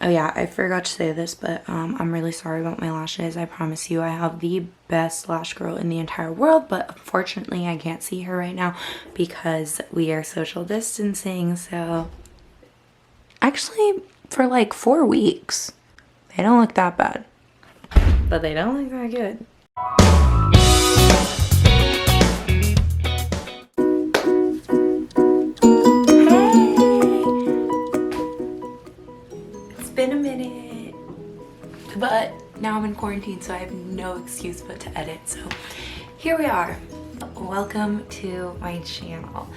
Oh yeah, I forgot to say this, but I'm really sorry about my lashes. I promise you I have the best lash girl in the entire world, but unfortunately I can't see her right now because we are social distancing. So actually for like 4 weeks, they don't look that bad, but they don't look that good. Been a minute, but now I'm in quarantine, so I have no excuse but to edit. So here we are. Welcome to my channel.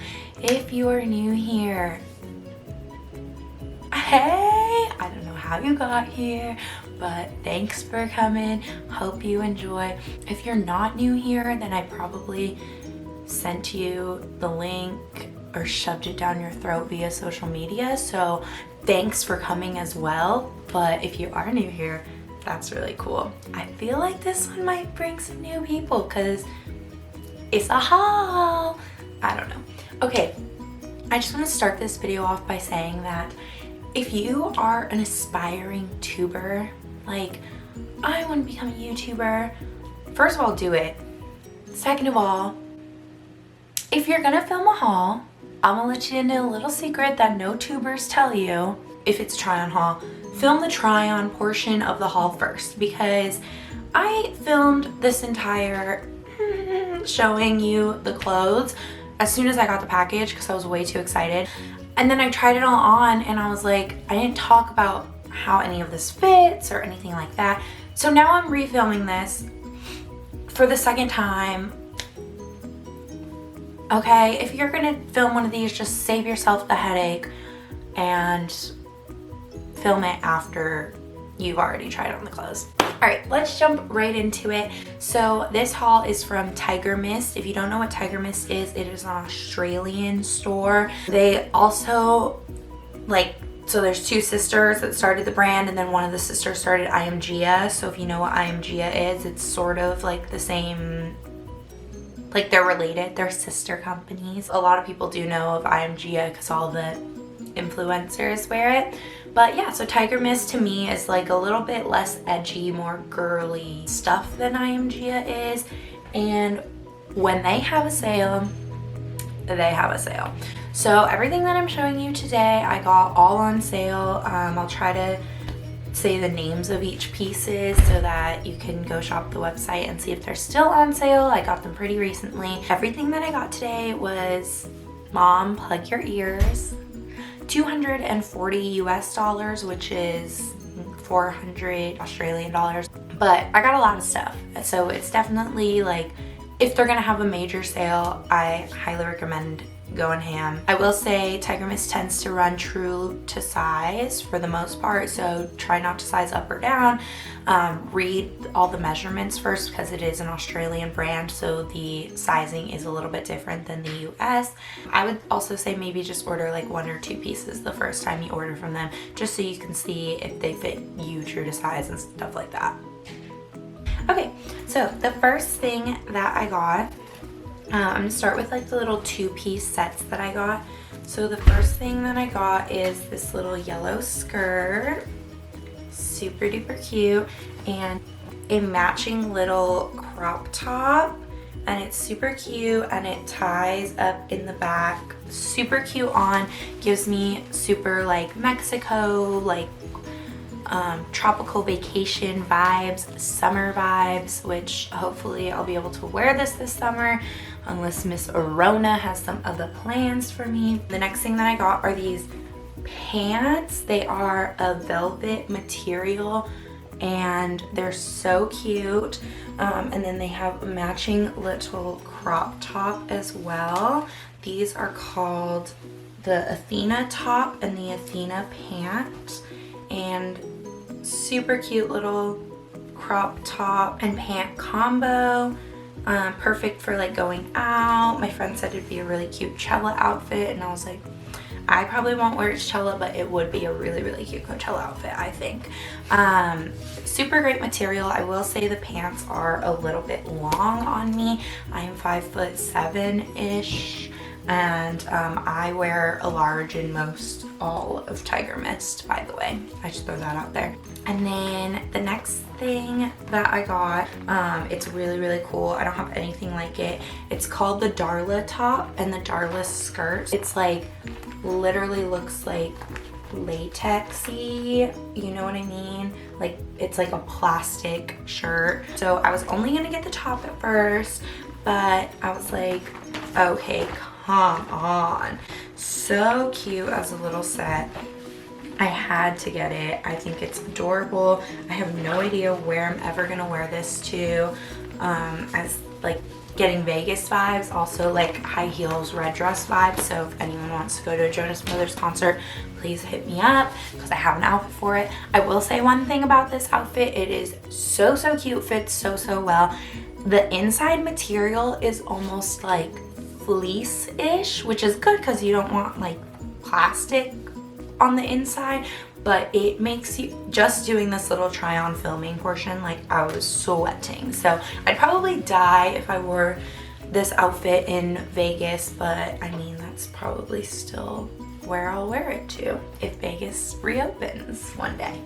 If you are new here, hey, I don't know how you got here, but thanks for coming. Hope you enjoy. If you're not new here, then I probably sent you the link or shoved it down your throat via social media, so thanks for coming as well. But if you are new here, that's really cool. I feel like this one might bring some new people because it's a haul. I don't know. Okay, I just want to start this video off by saying that if you are an aspiring tuber, like I want to become a YouTuber, first of all, do it. Second of all, if you're gonna film a haul, I'm gonna let you into a little secret that no tubers tell you. If it's try on haul, film the try on portion of the haul first, because I filmed this entire showing you the clothes as soon as I got the package because I was way too excited. And then I tried it all on and I was like, I didn't talk about how any of this fits or anything like that. So now I'm refilming this for the second time. Okay, if you're gonna film one of these, just save yourself the headache and film it after you've already tried on the clothes. All right, let's jump right into it. So this haul is from Tiger Mist. If you don't know what Tiger Mist is, it is an Australian store. They also, so there's two sisters that started the brand, and then one of the sisters started IMGA. So if you know what IMGA is, it's sort of like the same, like they're related, they're sister companies. A lot of people do know of IMGA because all the influencers wear it. But yeah, so Tiger Mist to me is like a little bit less edgy, more girly stuff than IMGA is. And when they have a sale, they have a sale. So everything that I'm showing you today, I got all on sale. I'll try to say the names of each pieces so that you can go shop the website and see if they're still on sale. I got them pretty recently. Everything that I got today was, mom, plug your ears, 240 US dollars, which is 400 Australian dollars. But I got a lot of stuff, so it's definitely like, if they're gonna have a major sale, I highly recommend going ham. I will say Tiger Mist tends to run true to size for the most part, so try not to size up or down. Read all the measurements first because it is an Australian brand, so the sizing is a little bit different than the US. I would also say maybe just order like 1 or 2 pieces the first time you order from them, just so you can see if they fit you true to size and stuff like that. Okay, so the first thing that I got, I'm gonna start with like the little 2-piece sets that I got. So the first thing that I got is this little yellow skirt, super duper cute, and a matching little crop top, and it's super cute and it ties up in the back, super cute on, gives me super like Mexico, like tropical vacation vibes, summer vibes, which hopefully I'll be able to wear this summer unless Miss Arona has some other plans for me. The next thing that I got are these pants. They are a velvet material and they're so cute, and then they have a matching little crop top as well. These are called the Athena top and the Athena pant, and super cute little crop top and pant combo. Perfect for like going out. My friend said it'd be a really cute Coachella outfit, and I was like, I probably won't wear Coachella, but it would be a really cute Coachella outfit, I think. Super great material. I will say the pants are a little bit long on me. I am 5'7" ish. and I wear a large in most all of Tiger Mist, by the way. I just throw that out there. And then the next thing that I got, it's really, really cool. I don't have anything like it. It's called the Darla top and the Darla skirt. It's like, literally looks like latexy, you know what I mean? Like, it's like a plastic shirt. So I was only gonna get the top at first, but I was like, okay, come on. So cute as a little set. I had to get it. I think it's adorable. I have no idea where I'm ever gonna wear this to. As like getting Vegas vibes, also like high heels, red dress vibes. So if anyone wants to go to a Jonas Brothers concert, please hit me up because I have an outfit for it. I will say one thing about this outfit. It is so, so cute, fits so, so well. The inside material is almost like fleece-ish, which is good because you don't want like plastic on the inside, but it makes you, just doing this little try on filming portion, like I was sweating. So I'd probably die if I wore this outfit in Vegas, but I mean, that's probably still where I'll wear it to if Vegas reopens one day.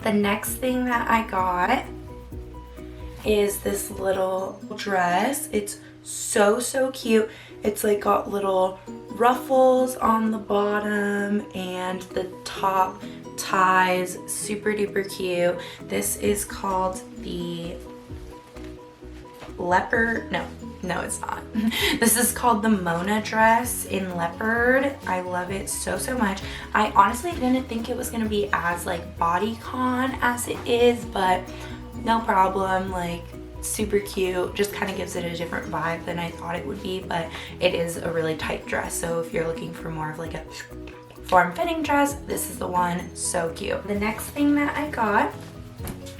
The next thing that I got is this little dress. It's so, so cute. It's like got little ruffles on the bottom and the top ties, super duper cute. This is called the leopard, no it's not. This is called the Mona dress in leopard. I love it so, so much. I honestly didn't think it was gonna be as like bodycon as it is, but no problem. Like, super cute, just kind of gives it a different vibe than I thought it would be, but it is a really tight dress. So if you're looking for more of like a form-fitting dress, this is the one. So cute. The next thing that I got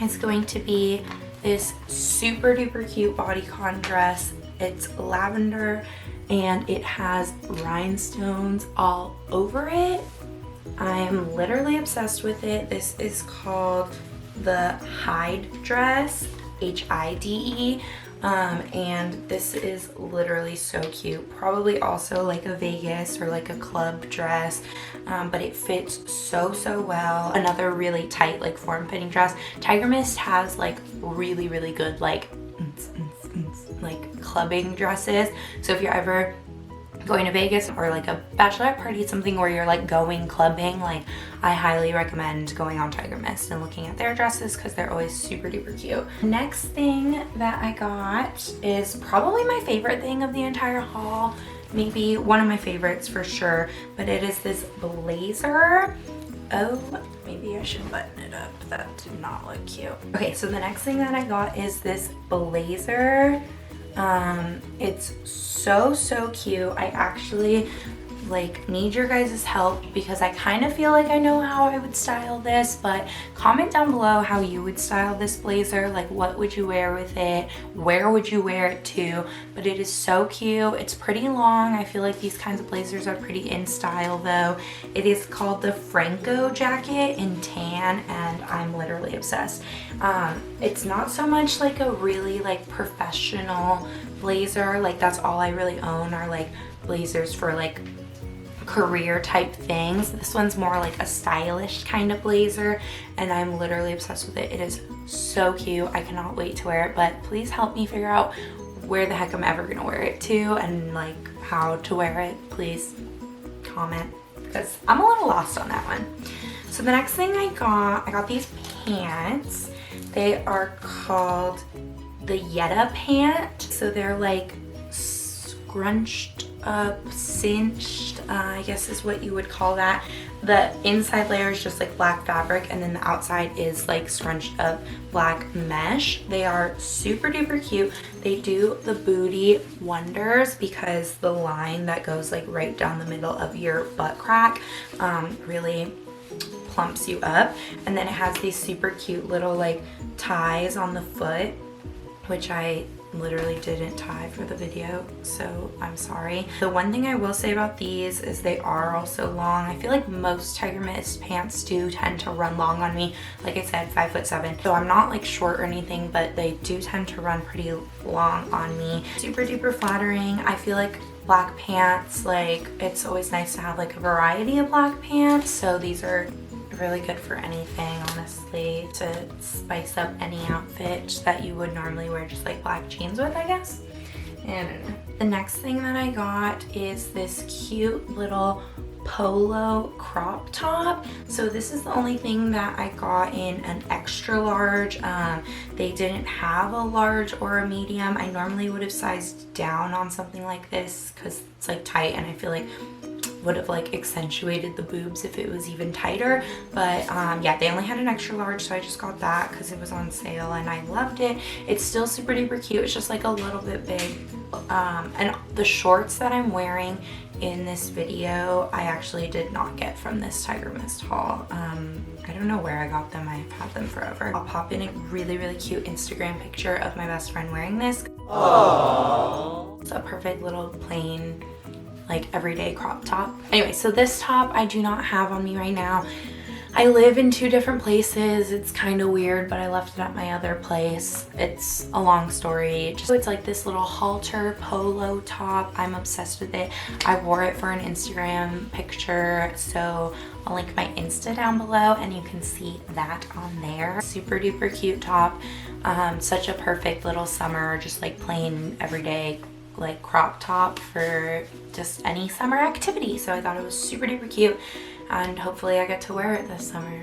is going to be this super duper cute bodycon dress. It's lavender and it has rhinestones all over it. I'm literally obsessed with it. This is called the Hide dress, H-I-D-E, and this is literally so cute. Probably also like a Vegas or like a club dress, but it fits so, so well. Another really tight like form-fitting dress. Tiger Mist has like really, really good like clubbing dresses. So if you're ever going to Vegas or like a bachelorette party, something where you're like going clubbing, like I highly recommend going on Tiger Mist and looking at their dresses because they're always super duper cute. Next thing that I got is probably my favorite thing of the entire haul, maybe one of my favorites for sure, but it is this blazer. Oh, maybe I should button it up. That did not look cute. Okay, so the next thing that I got is this blazer. It's so, so cute. I actually like need your guys' help because I kind of feel like I know how I would style this, but comment down below how you would style this blazer. Like, what would you wear with it? Where would you wear it to? But it is so cute. It's pretty long. I feel like these kinds of blazers are pretty in style though. It is called the Franco jacket in tan and I'm literally obsessed. It's not so much like a really like professional blazer. Like, that's all I really own are like blazers for like career type things. This one's more like a stylish kind of blazer and I'm literally obsessed with it. It is so cute. I cannot wait to wear it, but please help me figure out where the heck I'm ever gonna wear it to and like how to wear it. Please comment because I'm a little lost on that one. So the next thing I got these pants. They are called the Yetta pant. So they're like scrunched up, cinched, I guess is what you would call that. The inside layer is just like black fabric and then the outside is like scrunched up black mesh. They are super duper cute. They do the booty wonders because the line that goes like right down the middle of your butt crack really plumps you up. And then it has these super cute little like ties on the foot, which I literally didn't tie for the video, so I'm sorry. The one thing I will say about these is they are also long. I feel like most Tiger Mist pants do tend to run long on me. Like I said, 5'7", so I'm not like short or anything, but they do tend to run pretty long on me. Super duper flattering. I feel like black pants, like it's always nice to have like a variety of black pants, so these are really good for anything, honestly, to spice up any outfit that you would normally wear just like black jeans with, I guess. And the next thing that I got is this cute little polo crop top. So this is the only thing that I got in an extra large. They didn't have a large or a medium. I normally would have sized down on something like this because it's like tight, and I feel like would have like accentuated the boobs if it was even tighter, but yeah, they only had an extra large, so I just got that because it was on sale and I loved it. It's still super duper cute. It's just like a little bit big, and the shorts that I'm wearing in this video I actually did not get from this Tiger Mist haul. I don't know where I got them. I've had them forever. I'll pop in a really cute Instagram picture of my best friend wearing this. Aww. It's a perfect little plain, like everyday crop top. Anyway, so this top I do not have on me right now. I live in 2 different places. It's kind of weird, but I left it at my other place. It's a long story. It's like this little halter polo top. I'm obsessed with it. I wore it for an Instagram picture, so I'll link my Insta down below and you can see that on there. Super duper cute top. Such a perfect little summer, just like plain everyday like crop top for just any summer activity. So I thought it was super duper cute, and hopefully I get to wear it this summer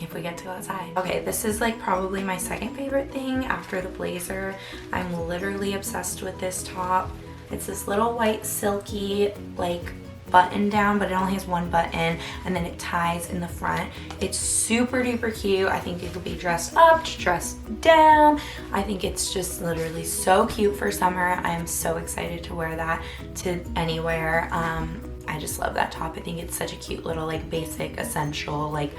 if we get to go outside. Okay, this is like probably my second favorite thing after the blazer. I'm literally obsessed with this top. It's this little white silky like button down, but it only has one button, and then it ties in the front. It's super duper cute. I think it could be dressed up, dressed down. I think it's just literally so cute for summer. I am so excited to wear that to anywhere. I just love that top. I think it's such a cute little like basic essential, like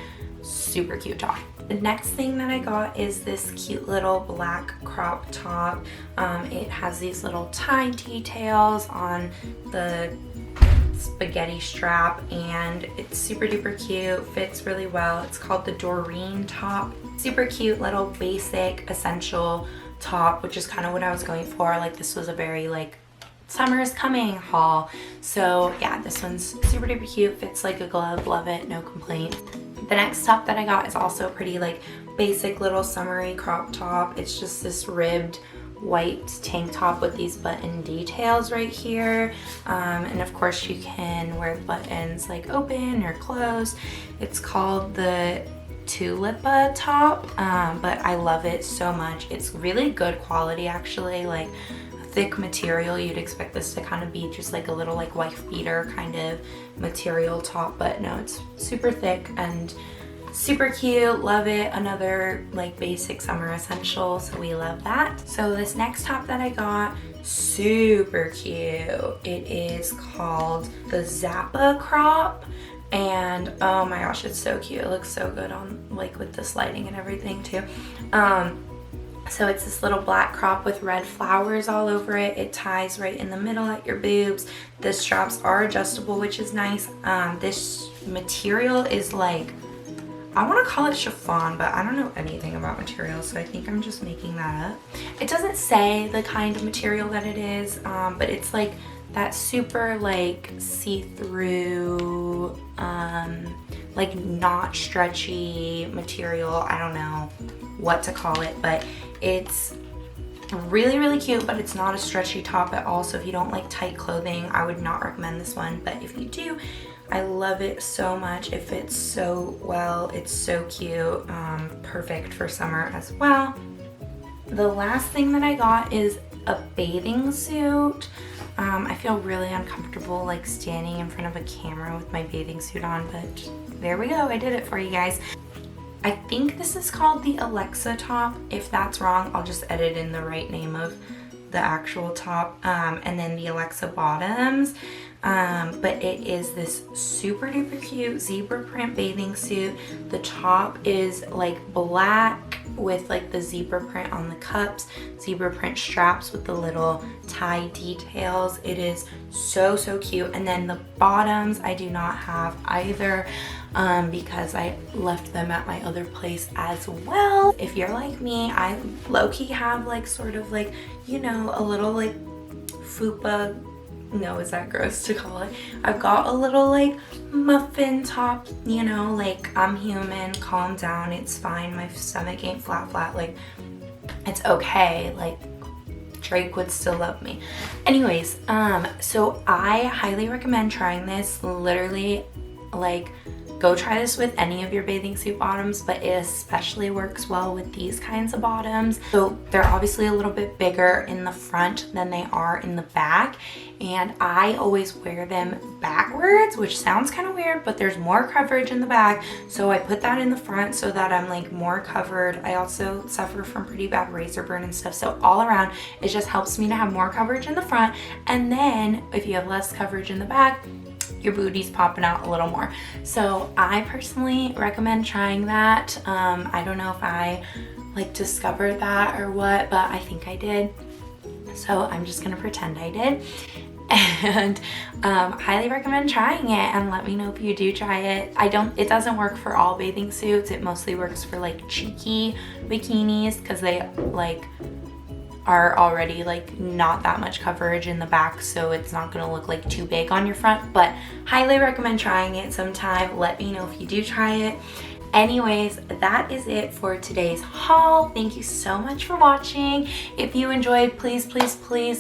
super cute top. The next thing that I got is this cute little black crop top. It has these little tie details on the spaghetti strap, and it's super duper cute, fits really well. It's called the Doreen top. Super cute little basic essential top, which is kind of what I was going for. Like this was a very like summer is coming haul. So yeah, this one's super duper cute, fits like a glove, love it, no complaint. The next top that I got is also pretty like basic little summery crop top. It's just this ribbed white tank top with these button details right here, and of course you can wear the buttons like open or closed. It's called the Tulipa top, but I love it so much. It's really good quality actually, like thick material. You'd expect this to kind of be just like a little like wife beater kind of material top, but no, it's super thick and super cute, love it. Another like basic summer essential, so we love that. So this next top that I got, super cute. It is called the Zappa crop, and oh my gosh, it's so cute. It looks so good on like with this lighting and everything too. So it's this little black crop with red flowers all over it. It ties right in the middle at your boobs. The straps are adjustable, which is nice. This material is like, I want to call it chiffon, but I don't know anything about materials, so I think I'm just making that up. It doesn't say the kind of material that it is, but it's like that super like see-through, like not stretchy material. I don't know what to call it, but it's really cute, but it's not a stretchy top at all. So if you don't like tight clothing, I would not recommend this one, but if you do, I love it so much. It fits so well. It's so cute. Perfect for summer as well. The last thing that I got is a bathing suit. I feel really uncomfortable like standing in front of a camera with my bathing suit on, but there we go. I did it for you guys. I think this is called the Alexa top. If that's wrong, I'll just edit in the right name of the actual top. And then the Alexa bottoms. but it is this super duper cute zebra print bathing suit. The top is like black with like the zebra print on the cups, zebra print straps with the little tie details. It is so cute. And then the bottoms I do not have either, because I left them at my other place as well. If you're like me, I low-key have like sort of like, you know, a little like fupa, no, is that gross to call it? I've got a little like muffin top, you know, like I'm human, calm down, it's fine, my stomach ain't flat, like it's okay, like Drake would still love me. Anyways, so I highly recommend trying this. Literally, like, go try this with any of your bathing suit bottoms, but it especially works well with these kinds of bottoms. So they're obviously a little bit bigger in the front than they are in the back, and I always wear them backwards, which sounds kind of weird, but there's more coverage in the back, so I put that in the front so that I'm like more covered. I also suffer from pretty bad razor burn and stuff, so all around it just helps me to have more coverage in the front. And then if you have less coverage in the back, your booty's popping out a little more. So I personally recommend trying that. I don't know if I like discovered that or what, but I think I did. So I'm just gonna pretend I did. And highly recommend trying it, and let me know if you do try it. It doesn't work for all bathing suits. It mostly works for like cheeky bikinis because they like are already like not that much coverage in the back, so it's not gonna look like too big on your front. But highly recommend trying it sometime. Let me know if you do try it. Anyways, that is it for today's haul. Thank you so much for watching. If you enjoyed, please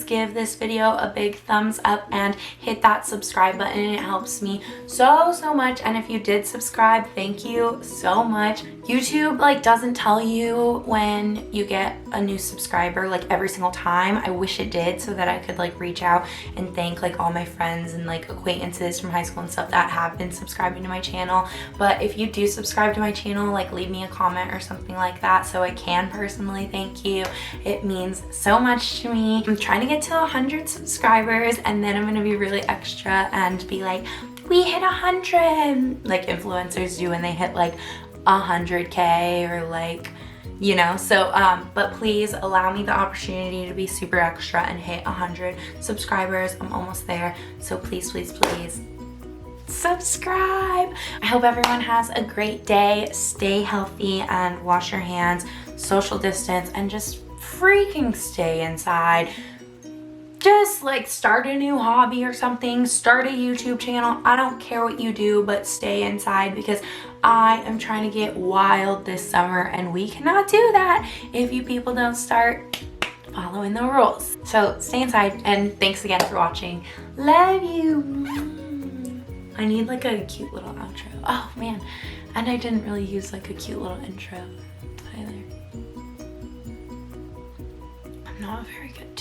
give this video a big thumbs up and hit that subscribe button. It helps me so much. And if you did subscribe, thank you so much. YouTube like doesn't tell you when you get a new subscriber like every single time. I wish it did, so that I could like reach out and thank like all my friends and like acquaintances from high school and stuff that have been subscribing to my channel. But if you do subscribe to my channel, like leave me a comment or something like that so I can personally thank you. It means so much to me. I'm trying to get to 100 subscribers, and then I'm gonna be really extra and be like, we hit 100, like influencers do when they hit like 100K or like, you know. So but please allow me the opportunity to be super extra and hit 100 subscribers. I'm almost there, so please subscribe. I hope everyone has a great day. Stay healthy and wash your hands, social distance, and just freaking stay inside. Just like start a new hobby or something, start a YouTube channel. I don't care what you do, but stay inside, because I am trying to get wild this summer, and we cannot do that if you people don't start following the rules. So stay inside, and thanks again for watching. Love you. I need like a cute little outro. Oh man, and I didn't really use like a cute little intro either. I'm not very good.